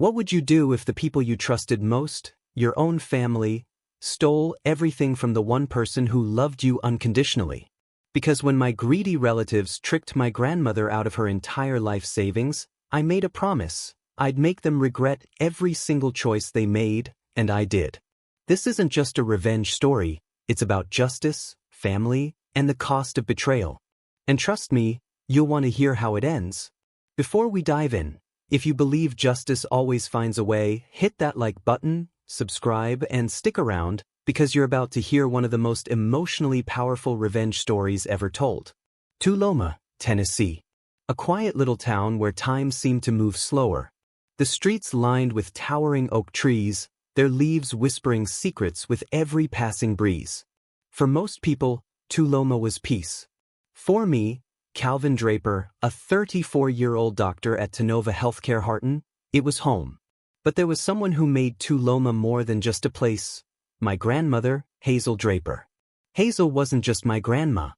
What would you do if the people you trusted most, your own family, stole everything from the one person who loved you unconditionally? Because when my greedy relatives tricked my grandmother out of her entire life savings, I made a promise. I'd make them regret every single choice they made, and I did. This isn't just a revenge story, it's about justice, family, and the cost of betrayal. And trust me, you'll want to hear how it ends. Before we dive in, if you believe justice always finds a way, hit that like button, subscribe, and stick around, because you're about to hear one of the most emotionally powerful revenge stories ever told. Tuloma, Tennessee. A quiet little town where time seemed to move slower. The streets lined with towering oak trees, their leaves whispering secrets with every passing breeze. For most people, Tuloma was peace. For me, Calvin Draper, a 34-year-old doctor at Tanova Healthcare Harton, it was home. But there was someone who made Tuloma more than just a place. My grandmother, Hazel Draper. Hazel wasn't just my grandma.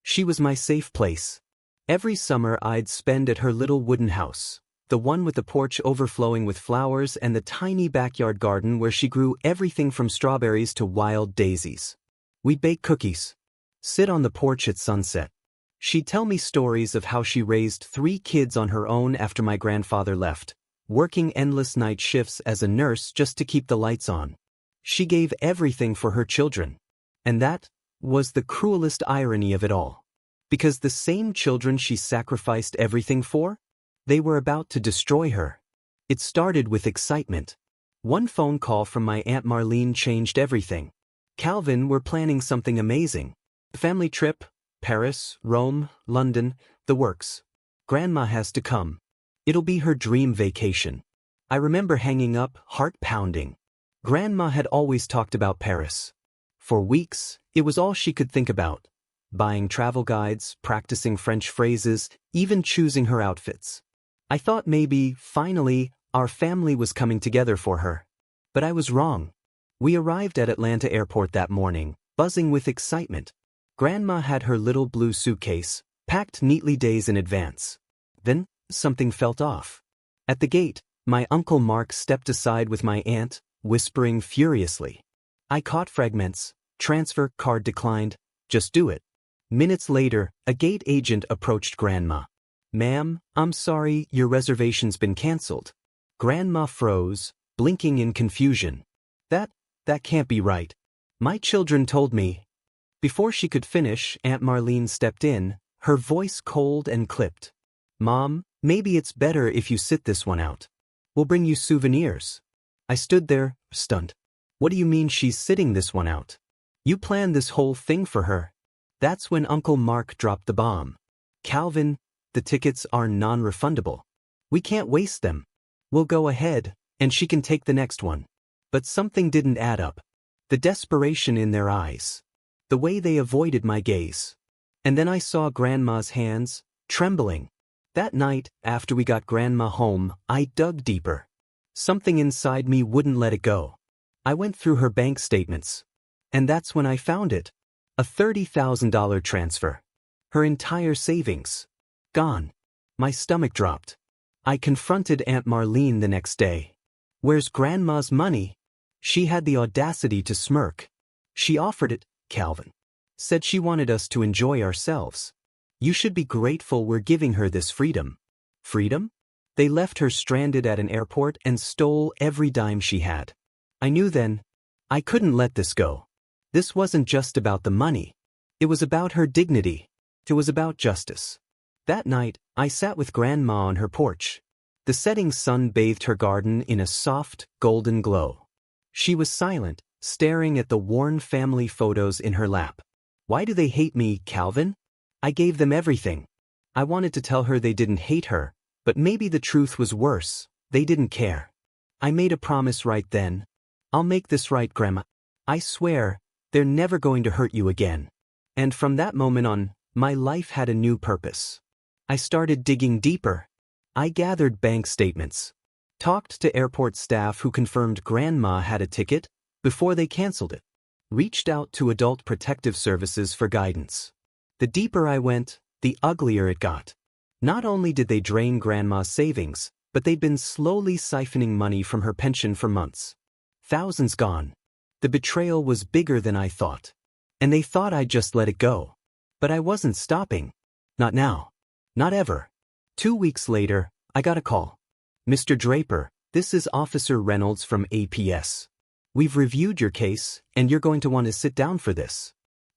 She was my safe place. Every summer I'd spend at her little wooden house, the one with the porch overflowing with flowers and the tiny backyard garden where she grew everything from strawberries to wild daisies. We'd bake cookies, sit on the porch at sunset. She'd tell me stories of how she raised 3 kids on her own after my grandfather left, working endless night shifts as a nurse just to keep the lights on. She gave everything for her children. And that was the cruelest irony of it all. Because the same children she sacrificed everything for, they were about to destroy her. It started with excitement. One phone call from my Aunt Marlene changed everything. Calvin, we're planning something amazing. A family trip. Paris, Rome, London, the works. Grandma has to come. It'll be her dream vacation. I remember hanging up, heart pounding. Grandma had always talked about Paris. For weeks, it was all she could think about. Buying travel guides, practicing French phrases, even choosing her outfits. I thought maybe, finally, our family was coming together for her. But I was wrong. We arrived at Atlanta Airport that morning, buzzing with excitement. Grandma had her little blue suitcase, packed neatly days in advance. Then, something felt off. At the gate, my Uncle Mark stepped aside with my aunt, whispering furiously. I caught fragments. Transfer card declined. Just do it. Minutes later, a gate agent approached Grandma. Ma'am, I'm sorry, your reservation's been canceled. Grandma froze, blinking in confusion. That can't be right. My children told me. Before she could finish, Aunt Marlene stepped in, her voice cold and clipped. Mom, maybe it's better if you sit this one out. We'll bring you souvenirs. I stood there, stunned. What do you mean she's sitting this one out? You planned this whole thing for her. That's when Uncle Mark dropped the bomb. Calvin, the tickets are non-refundable. We can't waste them. We'll go ahead, and she can take the next one. But something didn't add up. The desperation in their eyes. The way they avoided my gaze. And then I saw Grandma's hands, trembling. That night, after we got Grandma home, I dug deeper. Something inside me wouldn't let it go. I went through her bank statements. And that's when I found it. A $30,000 transfer. Her entire savings. Gone. My stomach dropped. I confronted Aunt Marlene the next day. Where's Grandma's money? She had the audacity to smirk. She offered it, Calvin. Said she wanted us to enjoy ourselves. You should be grateful we're giving her this freedom. Freedom? They left her stranded at an airport and stole every dime she had. I knew then, I couldn't let this go. This wasn't just about the money. It was about her dignity. It was about justice. That night, I sat with Grandma on her porch. The setting sun bathed her garden in a soft, golden glow. She was silent, staring at the worn family photos in her lap. Why do they hate me, Calvin? I gave them everything. I wanted to tell her they didn't hate her, but maybe the truth was worse. They didn't care. I made a promise right then. I'll make this right, Grandma. I swear, they're never going to hurt you again. And from that moment on, my life had a new purpose. I started digging deeper. I gathered bank statements. Talked to airport staff who confirmed Grandma had a ticket before they canceled it. Reached out to Adult Protective Services for guidance. The deeper I went, the uglier it got. Not only did they drain Grandma's savings, but they'd been slowly siphoning money from her pension for months. Thousands gone. The betrayal was bigger than I thought. And they thought I'd just let it go. But I wasn't stopping. Not now. Not ever. 2 weeks later, I got a call. "Mr. Draper, this is Officer Reynolds from APS. We've reviewed your case, and you're going to want to sit down for this."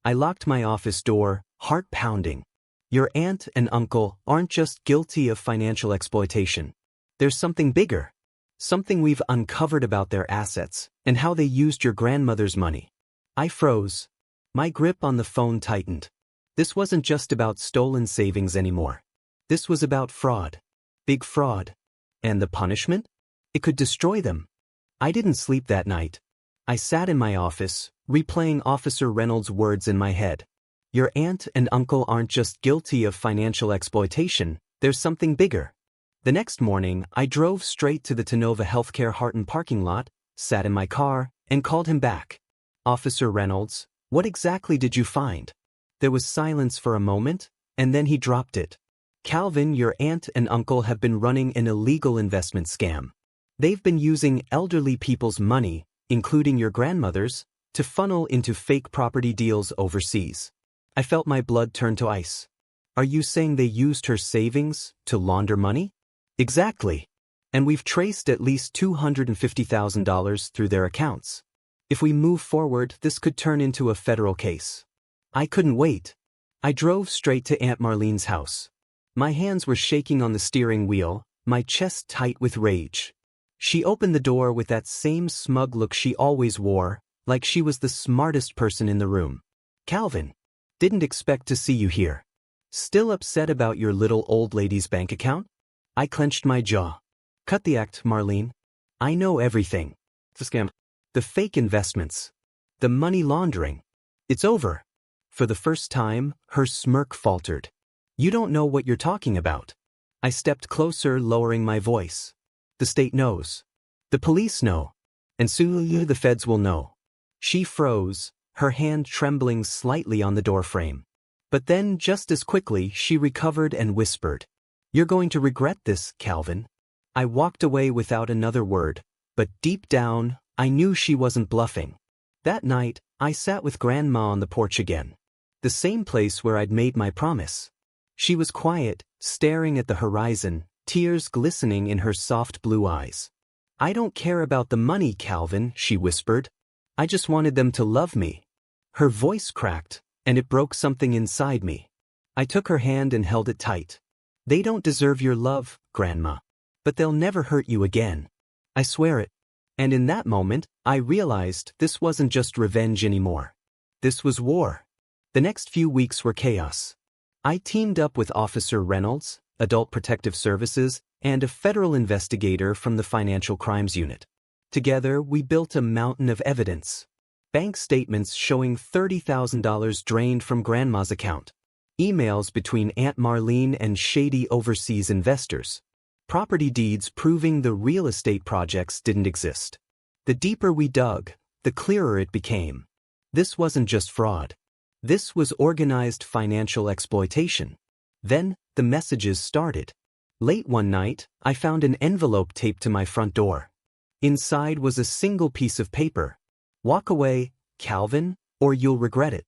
I locked my office door, heart pounding. Your aunt and uncle aren't just guilty of financial exploitation. There's something bigger. Something we've uncovered about their assets and how they used your grandmother's money. I froze. My grip on the phone tightened. This wasn't just about stolen savings anymore. This was about fraud. Big fraud. And the punishment? It could destroy them. I didn't sleep that night. I sat in my office, replaying Officer Reynolds' words in my head. Your aunt and uncle aren't just guilty of financial exploitation, there's something bigger. The next morning, I drove straight to the Tenova Healthcare Harton parking lot, sat in my car, and called him back. "Officer Reynolds, what exactly did you find?" There was silence for a moment, and then he dropped it. "Calvin, your aunt and uncle have been running an illegal investment scam. They've been using elderly people's money, including your grandmother's, to funnel into fake property deals overseas." I felt my blood turn to ice. "Are you saying they used her savings to launder money?" "Exactly. And we've traced at least $250,000 through their accounts. If we move forward, this could turn into a federal case." I couldn't wait. I drove straight to Aunt Marlene's house. My hands were shaking on the steering wheel, my chest tight with rage. She opened the door with that same smug look she always wore, like she was the smartest person in the room. "Calvin, didn't expect to see you here. Still upset about your little old lady's bank account?" I clenched my jaw. "Cut the act, Marlene. I know everything. The scam. The fake investments. The money laundering. It's over." For the first time, her smirk faltered. "You don't know what you're talking about." I stepped closer, lowering my voice. "The state knows. The police know. And soon the feds will know." She froze, her hand trembling slightly on the doorframe. But then, just as quickly, she recovered and whispered, "You're going to regret this, Calvin." I walked away without another word, but deep down, I knew she wasn't bluffing. That night, I sat with Grandma on the porch again. The same place where I'd made my promise. She was quiet, staring at the horizon, tears glistening in her soft blue eyes. "I don't care about the money, Calvin," she whispered. "I just wanted them to love me." Her voice cracked, and it broke something inside me. I took her hand and held it tight. "They don't deserve your love, Grandma. But they'll never hurt you again. I swear it." And in that moment, I realized this wasn't just revenge anymore. This was war. The next few weeks were chaos. I teamed up with Officer Reynolds, Adult Protective Services, and a federal investigator from the Financial Crimes Unit. Together, we built a mountain of evidence. Bank statements showing $30,000 drained from Grandma's account. Emails between Aunt Marlene and shady overseas investors. Property deeds proving the real estate projects didn't exist. The deeper we dug, the clearer it became. This wasn't just fraud. This was organized financial exploitation. Then, the messages started. Late one night, I found an envelope taped to my front door. Inside was a single piece of paper. "Walk away, Calvin, or you'll regret it."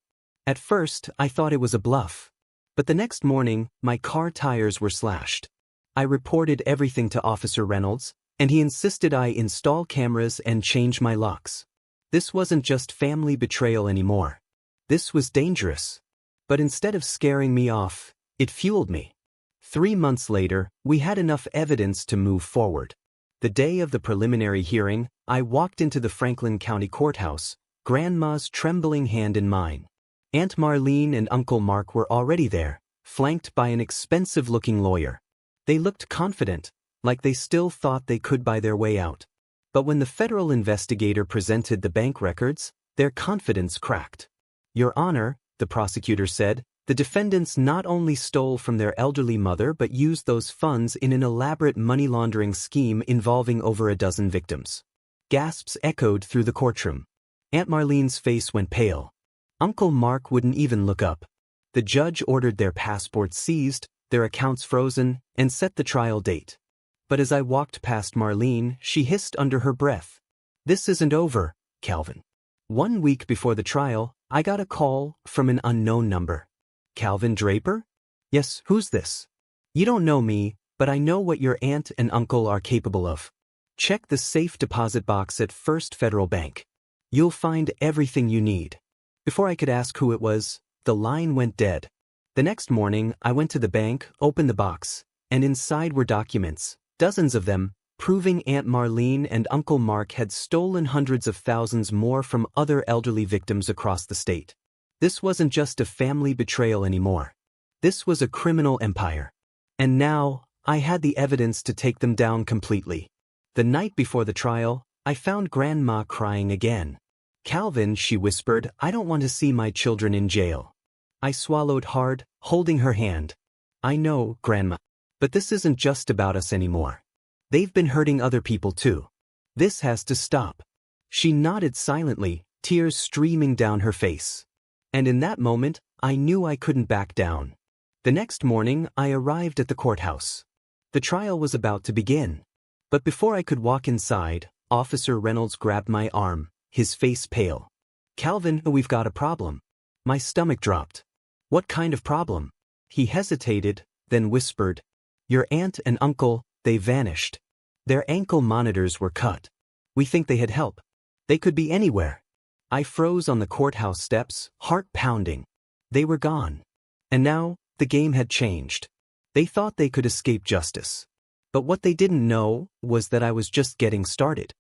At first, I thought it was a bluff. But the next morning, my car tires were slashed. I reported everything to Officer Reynolds, and he insisted I install cameras and change my locks. This wasn't just family betrayal anymore. This was dangerous. But instead of scaring me off, it fueled me. 3 months later, we had enough evidence to move forward. The day of the preliminary hearing, I walked into the Franklin County Courthouse, Grandma's trembling hand in mine. Aunt Marlene and Uncle Mark were already there, flanked by an expensive-looking lawyer. They looked confident, like they still thought they could buy their way out. But when the federal investigator presented the bank records, their confidence cracked. "Your Honor," the prosecutor said, "the defendants not only stole from their elderly mother but used those funds in an elaborate money laundering scheme involving over a dozen victims." Gasps echoed through the courtroom. Aunt Marlene's face went pale. Uncle Mark wouldn't even look up. The judge ordered their passports seized, their accounts frozen, and set the trial date. But as I walked past Marlene, she hissed under her breath. "This isn't over, Calvin." 1 week before the trial, I got a call from an unknown number. "Calvin Draper?" "Yes, who's this?" "You don't know me, but I know what your aunt and uncle are capable of. Check the safe deposit box at First Federal Bank. You'll find everything you need." Before I could ask who it was, the line went dead. The next morning, I went to the bank, opened the box, and inside were documents, dozens of them, proving Aunt Marlene and Uncle Mark had stolen hundreds of thousands more from other elderly victims across the state. This wasn't just a family betrayal anymore. This was a criminal empire. And now, I had the evidence to take them down completely. The night before the trial, I found Grandma crying again. "Calvin," she whispered, "I don't want to see my children in jail." I swallowed hard, holding her hand. "I know, Grandma. But this isn't just about us anymore. They've been hurting other people too. This has to stop." She nodded silently, tears streaming down her face. And in that moment, I knew I couldn't back down. The next morning, I arrived at the courthouse. The trial was about to begin. But before I could walk inside, Officer Reynolds grabbed my arm, his face pale. "Calvin, we've got a problem." My stomach dropped. "What kind of problem?" He hesitated, then whispered, "Your aunt and uncle, they vanished. Their ankle monitors were cut. We think they had help. They could be anywhere." I froze on the courthouse steps, heart pounding. They were gone. And now, the game had changed. They thought they could escape justice. But what they didn't know was that I was just getting started.